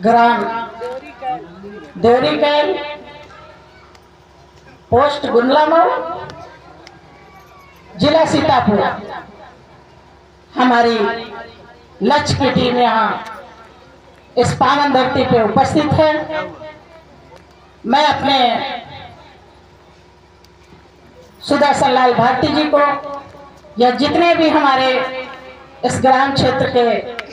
ग्राम देवरीकैल, post गुंडलामऊ, जिला सीतापुर। हमारी लक्ष्य की टीम यहाँ इस पावन धरती पे उपस्थित है। मैं अपने सुदर्शन लाल भारती जी को या जितने भी हमारे इस ग्राम क्षेत्र के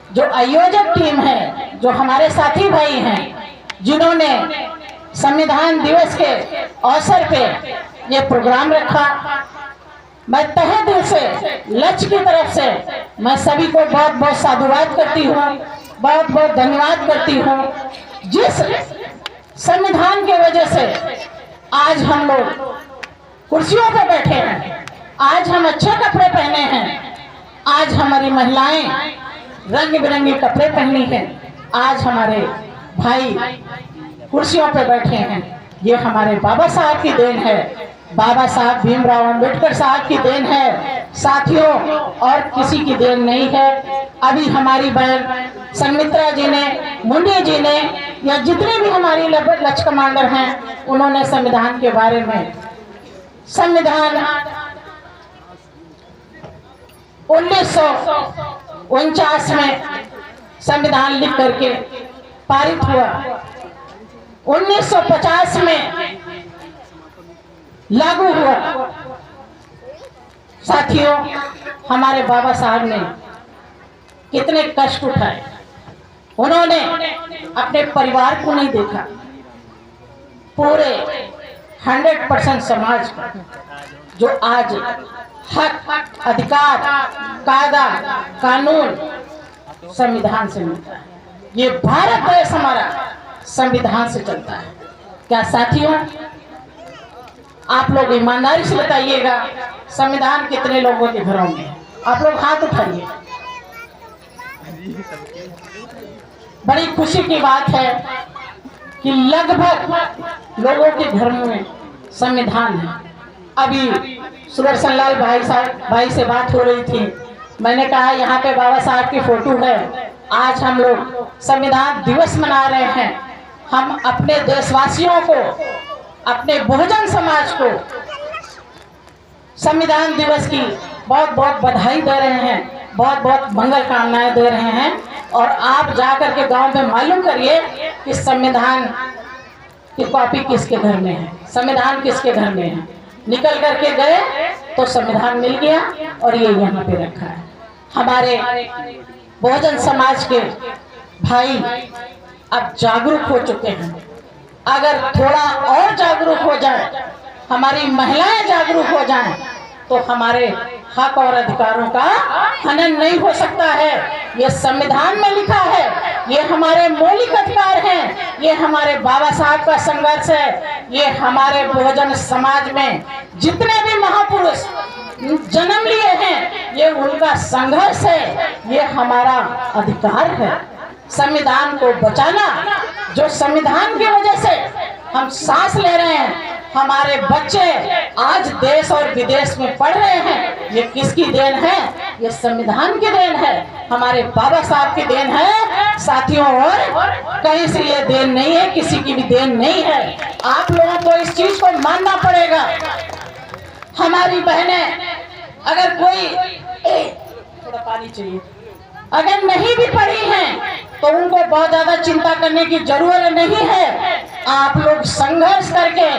जो आयोजक टीम है, जो हमारे साथी भाई हैं, जिन्होंने संविधान दिवस के अवसर पे ये प्रोग्राम रखा, मैं तहे दिल से लक्ष्य की तरफ से मैं सभी को बहुत बहुत साधुवाद करती हूँ, बहुत बहुत धन्यवाद करती हूँ। जिस संविधान की वजह से आज हम लोग कुर्सियों पर बैठे हैं, आज हम अच्छे कपड़े पहने हैं, आज हमारी महिलाएं रंग बिरंगे कपड़े पहनी हैं, आज हमारे भाई कुर्सियों पर बैठे हैं, ये हमारे बाबा साहब की देन है, बाबा साहब भीमराव अंबेडकर साहब की देन है साथियों, और किसी की देन नहीं है। अभी हमारी बहन संमित्रा जी ने, मुंडी जी ने, या जितने भी हमारी लक्ष्य कमांडर हैं, उन्होंने संविधान के बारे में, संविधान 1949 में संविधान लिख करके पारित हुआ, 1950 में लागू हुआ। साथियों, हमारे बाबा साहब ने कितने कष्ट उठाए, उन्होंने अपने परिवार को नहीं देखा, पूरे 100% समाज का जो आज हक, अधिकार, कायदा, कानून संविधान से मिलता है। ये भारत देश हमारा संविधान से चलता है। क्या साथियों, आप लोग ईमानदारी से बताइएगा, संविधान कितने लोगों के घरों में है? आप लोग हाथ उठाइए। बड़ी खुशी की बात है कि लगभग लोगों के घर में संविधान है। अभी सुदर्शन लाल भाई से बात हो रही थी, मैंने कहा यहाँ पे बाबा साहब की फोटो है। आज हम लोग संविधान दिवस मना रहे हैं। हम अपने देशवासियों को, अपने बहुजन समाज को संविधान दिवस की बहुत बहुत बधाई दे रहे हैं, बहुत बहुत मंगल कामनाएं दे रहे हैं। और आप जाकर के गांव में मालूम करिए कि संविधान की कॉपी किसके घर में है, संविधान किसके घर में है। निकल करके गए तो संविधान मिल गया और ये यहाँ पे रखा है। हमारे बहुजन समाज के भाई अब जागरूक हो चुके हैं। अगर थोड़ा और जागरूक हो जाए, हमारी महिलाएं जागरूक हो जाएं, तो हमारे हक और अधिकारों का हनन नहीं हो सकता है। ये संविधान में लिखा है, ये हमारे मौलिक अधिकार हैं, ये हमारे बाबा साहब का संघर्ष है, ये हमारे बहुजन समाज में जितने भी महापुरुष जन्म लिए हैं, ये उनका संघर्ष है, ये हमारा अधिकार है। संविधान को बचाना, जो संविधान की वजह से हम सांस ले रहे हैं, हमारे बच्चे आज देश और विदेश में पढ़ रहे हैं, ये किसकी देन है? ये संविधान की देन है, हमारे बाबा साहब की देन है साथियों। और कहीं से ये देन नहीं है, किसी की भी देन नहीं है। आप लोगों को इस चीज को मानना पड़ेगा। हमारी बहनें, अगर कोई थोड़ा पानी चाहिए, अगर नहीं भी पढ़ी हैं तो उनको बहुत ज्यादा चिंता करने की जरूरत नहीं है। आप लोग संघर्ष करके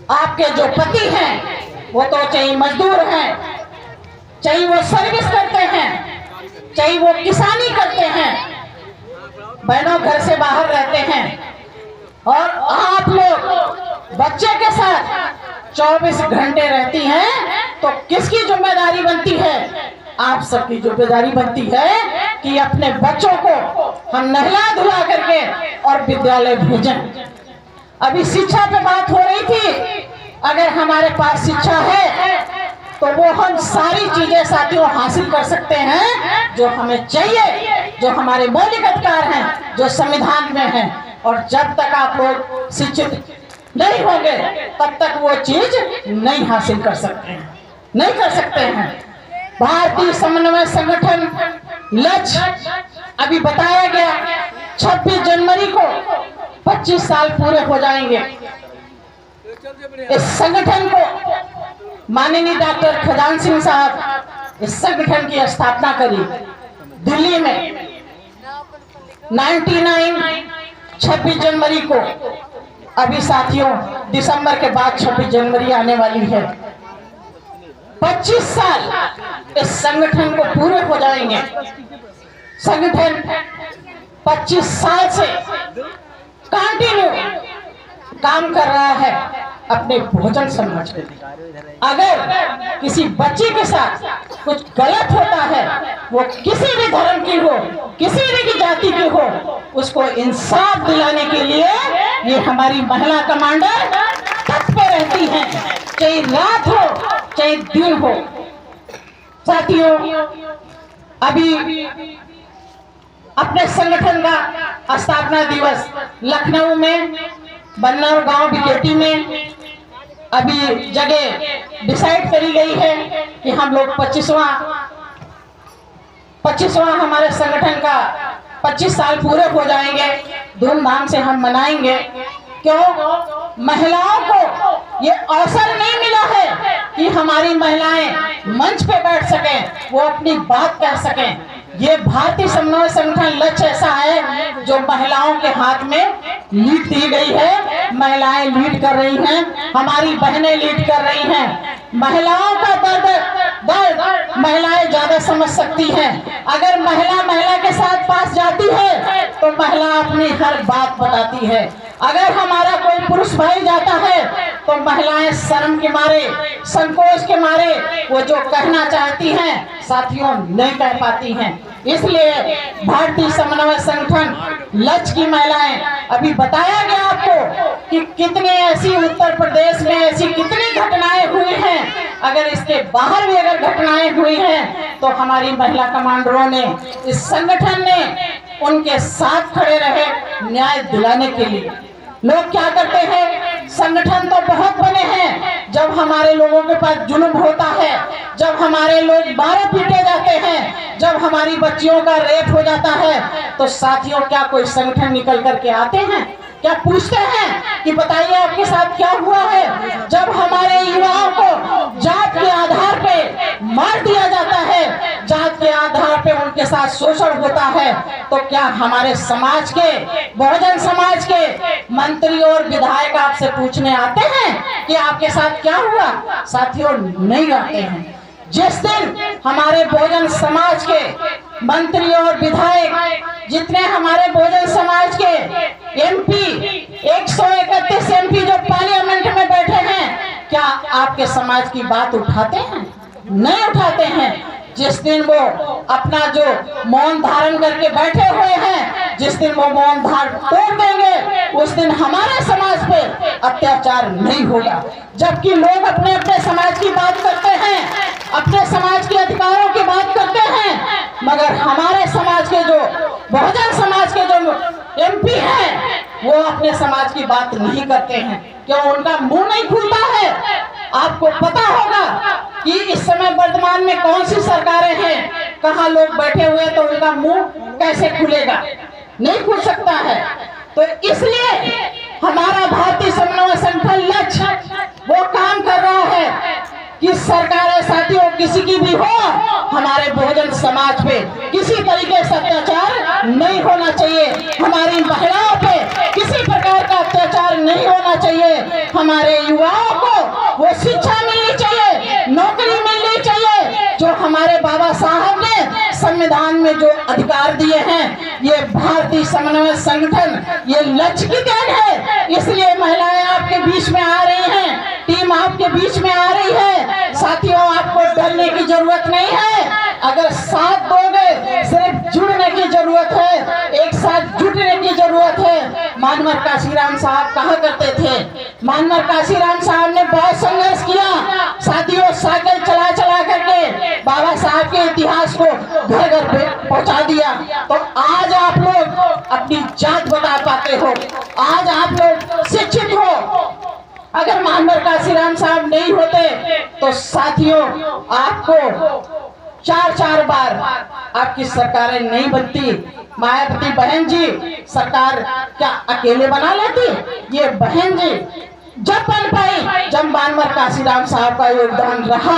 आपके जो पति हैं, वो तो चाहे मजदूर हैं, चाहे वो सर्विस करते हैं, चाहे वो किसानी करते हैं, बहनों घर से बाहर रहते हैं, और आप लोग बच्चे के साथ 24 घंटे रहती हैं, तो किसकी जिम्मेदारी बनती है? आप सबकी जिम्मेदारी बनती है कि अपने बच्चों को हम नहला धुला करके और विद्यालय भेजें। अभी शिक्षा पे बात हो रही थी। अगर हमारे पास शिक्षा है तो वो हम सारी चीजें साथियों हासिल कर सकते हैं जो हमें चाहिए, जो हमारे मौलिक अधिकार हैं, जो संविधान में हैं। और जब तक आप लोग शिक्षित नहीं होंगे, तब तक वो चीज नहीं हासिल कर सकते हैं। नहीं कर सकते हैं। भारतीय समन्वय संगठन लक्ष्य अभी बताया गया 26 जनवरी को 25 साल पूरे हो जाएंगे। इस संगठन को माननीय डॉक्टर खजान सिंह साहब इस संगठन की स्थापना करी दिल्ली में 26 जनवरी को। अभी साथियों दिसंबर के बाद 26 जनवरी आने वाली है। 25 साल इस संगठन को पूरे हो जाएंगे। संगठन 25 साल से कंटिन्यू काम कर रहा है अपने बहुजन समाज के लिए। अगर किसी बच्चे के साथ कुछ गलत होता है, वो किसी भी धर्म की हो, किसी भी जाति की हो, उसको इंसाफ दिलाने के लिए ये हमारी महिला कमांडर तत्पर रहती हैं, चाहे रात हो चाहे दिन हो। साथियों अभी अपने संगठन का स्थापना दिवस लखनऊ में बन्नौर गांव बिकेटी में अभी जगह डिसाइड करी गई है कि हम लोग 25वां हमारे संगठन का 25 साल पूरे हो जाएंगे। धूमधाम से हम मनाएंगे। क्यों? महिलाओं को ये अवसर नहीं मिला है कि हमारी महिलाएं मंच पे बैठ सकें, वो अपनी बात कह सकें। ये भारतीय समन्वय संगठन लक्ष्य ऐसा है जो महिलाओं के हाथ में लीड दी गई है। महिलाएं लीड कर रही हैं, हमारी बहनें लीड कर रही हैं। महिलाओं का दर्द महिलाएं ज्यादा समझ सकती हैं। अगर महिला के साथ पास जाती है तो महिला अपनी हर बात बताती है। अगर हमारा कोई पुरुष भाई जाता है तो महिलाएं शर्म के मारे, संकोच के मारे वो जो कहना चाहती हैं साथियों नहीं कह पाती हैं। इसलिए भारतीय समन्वय संगठन लक्ष्य की महिलाएं, अभी बताया गया आपको कि कितनी ऐसी उत्तर प्रदेश में ऐसी कितनी घटनाएं हुई हैं। अगर इसके बाहर भी अगर घटनाएं हुई हैं तो हमारी महिला कमांडरों ने, इस संगठन ने उनके साथ खड़े रहे न्याय दिलाने के लिए। लोग क्या करते हैं, संगठन तो बहुत बने हैं, जब हमारे लोगों के पास जुल्म होता है, जब हमारे लोग मारे पीटे जाते हैं, जब हमारी बच्चियों का रेप हो जाता है, तो साथियों क्या कोई संगठन निकल करके आते हैं? क्या पूछते हैं कि बताइए आपके साथ क्या हुआ है? जब हमारे युवाओं को जात के आधार पे मार दिया जाता है, जात के आधार पे उनके साथ शोषण होता है, तो क्या हमारे समाज के, बहुजन समाज के मंत्री और विधायक आपसे पूछने आते हैं कि आपके साथ क्या हुआ? साथियों नहीं आते हैं। जिस दिन हमारे बहुजन समाज के मंत्री और विधायक, जितने हमारे बहुजन समाज के एमपी 131 एमपी जो पार्लियामेंट में बैठे हैं, क्या आपके समाज की बात उठाते हैं? नहीं उठाते हैं। जिस दिन वो अपना जो मौन धारण करके बैठे हुए हैं, जिस दिन वो मौन धारण तोड़ देंगे, उस दिन हमारे समाज पे अत्याचार नहीं होगा। जबकि लोग अपने अपने समाज की बात करते हैं, अपने समाज के अधिकारों की बात करते हैं, मगर हमारे समाज के जो बहुजन समाज के जो एमपी हैं वो अपने समाज की बात नहीं करते हैं। क्यों? उनका मुंह नहीं खुलता है। आपको पता होगा कि इस समय वर्तमान में कौन सी सरकारें हैं, कहाँ लोग बैठे हुए, तो उनका मुंह कैसे खुलेगा? नहीं खुल सकता है। तो इसलिए हमारा भारतीय समन्वय संगठन लक्ष्य वो काम कर रहा है कि सरकारें साथियों किसी की भी हो, हमारे बहुजन समाज पे किसी तरीके से अत्याचार नहीं होना चाहिए। हमारी महिलाओं पे किसी प्रकार का अत्याचार नहीं होना चाहिए। हमारे युवाओं को वो शिक्षा मिलनी चाहिए, नौकरी मिलनी चाहिए जो हमारे बाबा साहब ने संविधान में जो अधिकार दिए हैं। ये भारतीय समन्वय संगठन ये लक्ष्य की देन है। इसलिए महिलाएं आपके बीच में आ रही हैं, टीम आपके बीच में आ रही है। साथियों आपको डरने की जरूरत नहीं है। अगर साथ दोगे, सिर्फ जुड़ने की जरूरत है, एक साथ जुटने की जरूरत है। मानवर काशीराम साहब कहा करते थे, मानवर काशीराम साहब ने बहुत संघर्ष किया साथियों, साइकिल चला चला करके बाबा साहब के इतिहास को घर घर पे पहुंचा दिया। तो आज आप लोग अपनी जात बता पाते हो, आज आप लोग शिक्षित हो, अगर महामर काशीराम साहब नहीं होते तो साथियों आपको 4 बार आपकी सरकारें नहीं बनती। मायावती बहन जी सरकार क्या अकेले बना लेती? ये बहन जी जब बन पाई जब महामर काशीराम साहब का योगदान रहा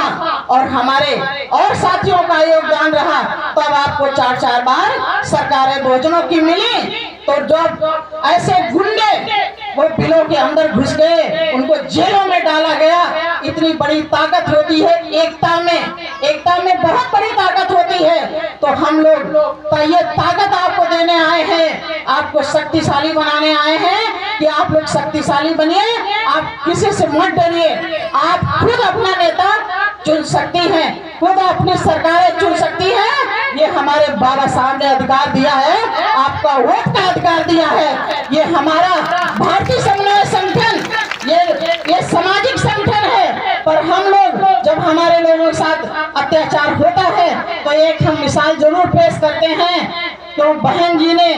और हमारे और साथियों का योगदान रहा, तब आपको 4 बार सरकारें भोजनों की मिली। तो जब ऐसे गुंडे वो बिलों के अंदर घुस गए, उनको जेलों में डाला गया, इतनी बड़ी ताकत होती है एकता में बहुत बड़ी ताकत होती है। तो हम लोग तो ये ताकत आपको देने आए हैं, आपको शक्तिशाली बनाने आए हैं कि आप लोग शक्तिशाली बनिए। आप किसी से मत डरिए, आप खुद अपना नेता चुन सकती हैं, खुद अपनी सरकारें चुन सकती हैं। ये हमारे बाबा साहब ने अधिकार दिया है, आपका वोट का अधिकार दिया है। ये हमारा भारतीय समन्वय संगठन ये सामाजिक संगठन है, पर हम लोग जब हमारे लोगों के साथ अत्याचार होता है तो एक हम मिसाल जरूर पेश करते हैं। तो बहन जी ने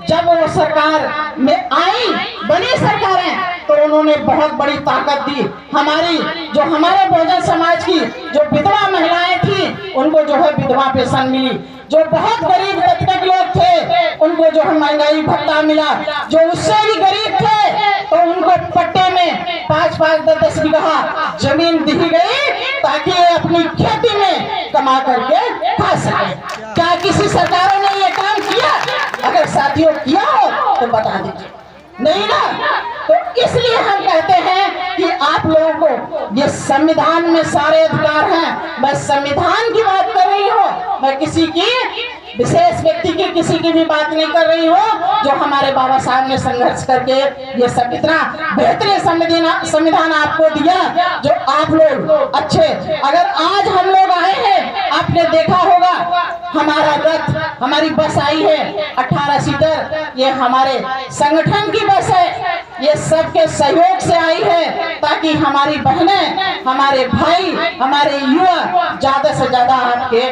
जब वो सरकार में आई, बनी सरकारें, तो उन्होंने बहुत बड़ी ताकत दी। हमारे बहुजन समाज की जो विधवा महिलाएं थी उनको जो है विधवा पेंशन मिली, जो बहुत गरीब तबके के लोग थे उनको जो है महंगाई भत्ता मिला, जो उससे भी गरीब थे तो उनको पट्टे में 5-5, 10-10 बीघा जमीन दी गई ताकि अपनी खेती में कमा करके खा सके। क्या किसी सरकारों ने ये काम किया? अगर साथियों किया हो तो बता दीजिए, नहीं ना? तो इसलिए हम कहते हैं कि आप लोगों को ये संविधान में सारे अधिकार हैं। मैं संविधान की बात कर रही हूँ, मैं किसी की विशेष व्यक्ति की किसी की भी बात नहीं कर रही हूँ। जो हमारे बाबा साहब ने संघर्ष करके ये सब इतना बेहतरीन संविधान आपको दिया, जो आप लोग अच्छे, अगर आज हम लोग आए हैं, आपने देखा होगा हमारा रथ, हमारी बस आई है 18 सीटर, ये हमारे संगठन की बस है, ये सबके सहयोग से आई है ताकि हमारी बहनें, हमारे भाई, हमारे युवा ज्यादा से ज्यादा आपके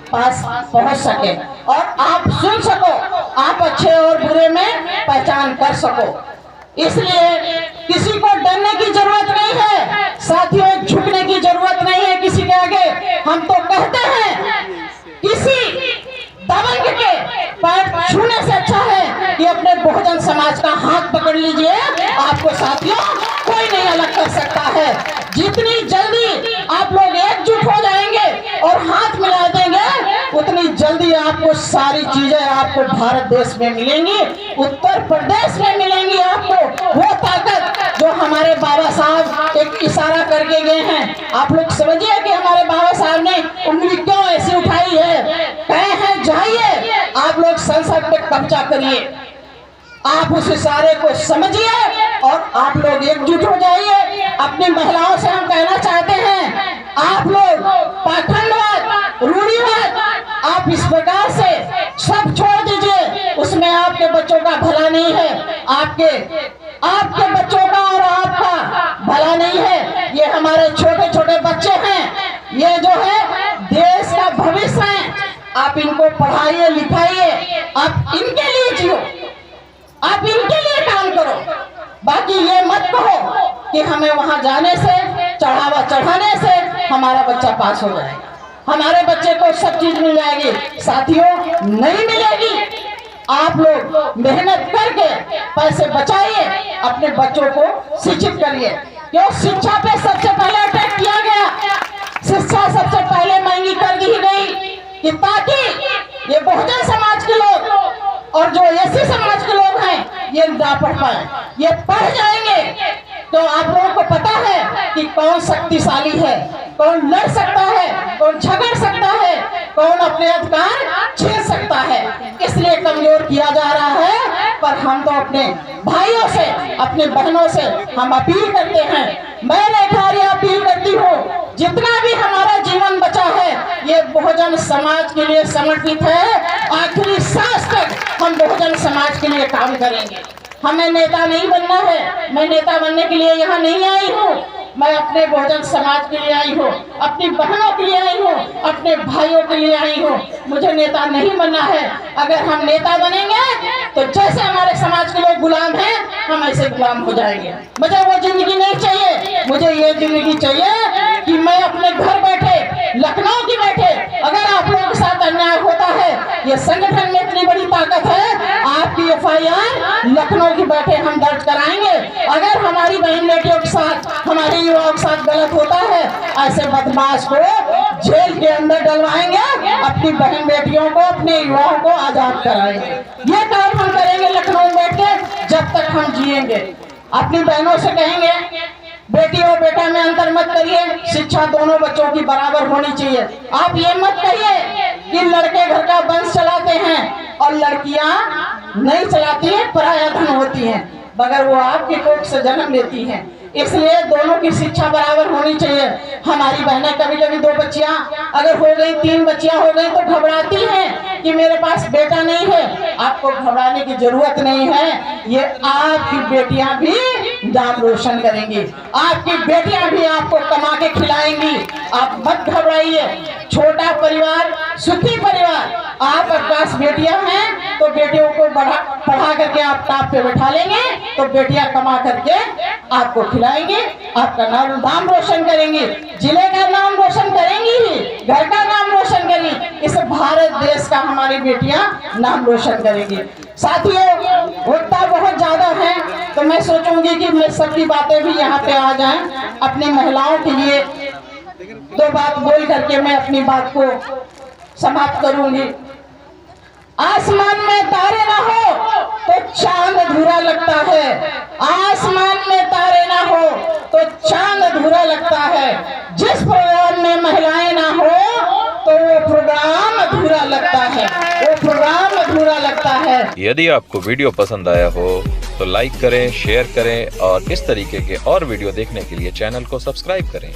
पास पहुंच सके और आप सुन सको, आप अच्छे और बुरे में पहचान कर सको। इसलिए किसी को डरने की जरूरत नहीं है साथियों, झुकने की जरूरत नहीं है किसी के आगे। हम तो कहते हैं किसी दबंग के पैर छूने से अच्छा है कि अपने बहुजन समाज का हाथ पकड़ लीजिए, आपको साथियों कोई नहीं अलग कर सकता है। जितनी जल्दी आप लोग एकजुट हो जाएंगे और हाथ मिला देंगे, उतनी जल्दी आपको सारी चीजें आपको भारत देश में मिलेंगी, उत्तर प्रदेश में मिलेंगी। आपको वो ताकत जो हमारे बाबा साहब एक इशारा करके गए हैं, आप लोग समझिए कि हमारे बाबा साहब ने उंगली क्यों ऐसी उठाई है, कहे हैं जाइए आप लोग संसद पे कब्जा करिए। आप उस इशारे को समझिए और आप लोग एकजुट हो जाइए। अपनी महिलाओं से हम कहना चाहते हैं, आप लोग पाखंडवाद, रूढ़िवाद, आप इस प्रकार से सब छोड़ दीजिए, उसमें आपके बच्चों का भला नहीं है, आपके बच्चों का और आपका भला नहीं है। ये हमारे छोटे छोटे बच्चे हैं, ये जो है देश का भविष्य है। आप इनको पढ़ाइए लिखाइए, आप इनके लिए जियो, आप इनके लिए काम करो। बाकी ये मत कहो कि हमें वहां जाने से, चढ़ावा चढ़ाने से हमारा बच्चा पास हो जाएगा, हमारे बच्चे को सब चीज मिल जाएगी। साथियों नहीं मिलेगी। आप लोग मेहनत करके पैसे बचाइए, अपने बच्चों को शिक्षित करिए। क्यों शिक्षा पे सबसे पहले अटैक किया गया, शिक्षा सबसे पहले महंगी कर दी गई कि ताकि ये बहुजन समाज के लोग और जो एसी समाज के लोग हैं ये ना पढ़ पाए। ये पढ़ जाएंगे तो आप लोगों को पता है कि कौन शक्तिशाली है, कौन लड़ सकता है, कौन झगड़ सकता है, कौन अपने अधिकार छीन सकता है। इसलिए कमजोर किया जा रहा है। पर हम तो अपने भाइयों से, अपने बहनों से हम अपील करते हैं, मैं रेखारी अपील करती हूँ, जितना भी हमारा जीवन बचा है ये बहुजन समाज के लिए समर्पित है। आखिरी सांस तक हम बहुजन समाज के लिए काम करेंगे। हमें नेता नहीं बनना है, मैं नेता बनने के लिए यहाँ नहीं आई हूँ, मैं अपने बहुजन समाज के लिए आई हूँ, अपनी बहनों के लिए आई हूँ, अपने भाइयों के लिए आई हूँ। मुझे नेता नहीं बनना है। अगर हम नेता बनेंगे तो जैसे हमारे समाज के लोग गुलाम हैं, हम ऐसे गुलाम हो जाएंगे। मुझे वो जिंदगी नहीं चाहिए। मुझे ये जिंदगी चाहिए कि मैं अपने घर बैठे, लखनऊ की बैठे, अगर आप लोगों के साथ अन्याय होता है, ये संगठन में इतनी बड़ी ताकत है, आपकी FIR लखनऊ की बैठे हम दर्ज कराएंगे। अगर हमारी बहन बेटियों के साथ, हमारे युवाओं के साथ गलत होता है, ऐसे बदमाश को जेल के अंदर डलवाएंगे, अपनी बहन बेटियों को, अपने युवाओं को आजाद कराएंगे। ये काम हम करेंगे लखनऊ में बैठ के, जब तक हम जिएंगे। अपनी बहनों से कहेंगे, बेटी और बेटा में अंतर मत करिए, शिक्षा दोनों बच्चों की बराबर होनी चाहिए। आप ये मत कहिए कि लड़के घर का वंश चलाते हैं और लड़कियां नहीं चलाती हैं, पराया धन होती हैं, मगर वो आपकी कोख से जन्म लेती हैं। इसलिए दोनों की शिक्षा बराबर होनी चाहिए। हमारी बहनें कभी कभी 2 बच्चियां अगर हो गई, 3 बच्चियां हो गई तो घबराती हैं कि मेरे पास बेटा नहीं है। आपको घबराने की जरूरत नहीं है। ये आपकी बेटियां भी नाम रोशन करेंगी, आपकी बेटियां भी आपको कमा के खिलाएंगी। आप मत घबराइए। छोटा परिवार, सुखी परिवार। आप पास बेटियां हैं तो बेटियों को पढ़ा करके आप टॉप पे बैठा लेंगे, तो बेटियां कमा करके आपको खिलाएंगे, आपका नाम रोशन करेंगे, जिले का नाम रोशन करेंगी ही, घर का नाम रोशन करेंगी। इस भारत देश का हमारी बेटियां नाम रोशन करेंगी। साथियों, वक्ता बहुत ज्यादा है, तो मैं सोचूंगी कि मैं सबकी बातें भी यहाँ पे आ जाएं। अपनी महिलाओं के लिए 2 बात बोल करके मैं अपनी बात को समाप्त करूंगी। आसमान में तारे ना हो तो चांद अधूरा लगता है। आसमान में तारे ना हो तो चांद अधूरा लगता है। जिस प्रोग्राम में महिलाएं ना हो तो वो प्रोग्राम अधूरा लगता है, वो प्रोग्राम अधूरा लगता है। यदि आपको वीडियो पसंद आया हो तो लाइक करें, शेयर करें और इस तरीके के और वीडियो देखने के लिए चैनल को सब्सक्राइब करें।